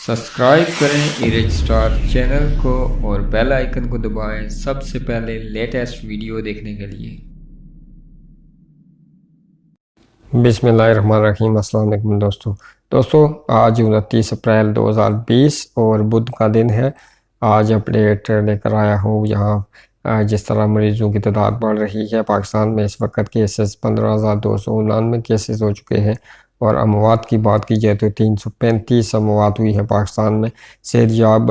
Subscribe करें erase star channel को और बेल आइकन को दबाएं सबसे पहले लेटेस्ट वीडियो देखने के लिए। बिस्मिल्लाहिर्रहमानिर्रहीम। अस्सलाम वालेकुम दोस्तों आज 29 अप्रैल 2020 और बुध का दिन है। आज अपडेट लेकर आया हूँ। यहाँ जिस तरह मरीजों की तादाद बढ़ रही है, पाकिस्तान में इस वक्त केसेस 15,299 केसेस हो चुके हैं और अमवात की बात की जाए तो 335 अमवात हुई है पाकिस्तान में। सेहतयाब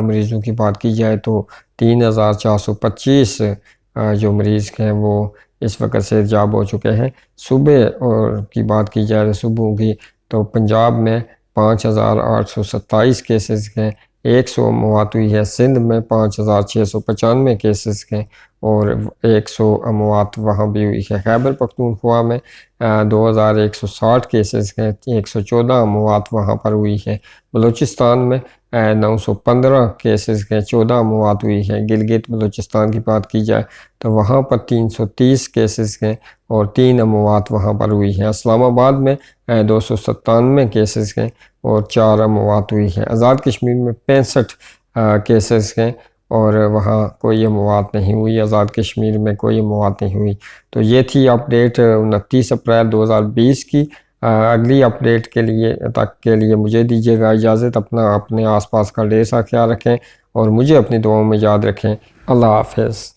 मरीज़ों की बात की जाए तो 3,425 जो मरीज़ हैं वो इस वक्त सेहतयाब हो चुके हैं। सुबह और की बात की जाए सुबह की तो पंजाब में 5,827 केसेस हैं, 100 मौत हुई है। सिंध में 5,695 केसेस हैं और 100 अमवात वहाँ भी हुई है। खैबर पख्तूनख्वा में 2,160 केसेस हैं, 114 अमवात वहाँ पर हुई है। बलूचिस्तान में 915 केसेस हैं, 14 अमवात हुई है। गिलगित बलूचिस्तान की बात की जाए तो वहाँ पर 330 केसेस हैं और 3 अमवात वहाँ पर हुई है। इस्लामाबाद में 297 केसेस हैं और 4 अमवात हुई है। आज़ाद कश्मीर में 65 केसेस हैं और वहाँ कोई अमवात नहीं हुई। आज़ाद कश्मीर में कोई अमवात नहीं हुई। तो ये थी अपडेट 29 अप्रैल 2020 की। अगली अपडेट के लिए मुझे दीजिएगा इजाज़त। अपने आसपास का ढेर सारा ख्याल रखें और मुझे अपनी दुआओं में याद रखें। अल्लाह हाफ़िज़।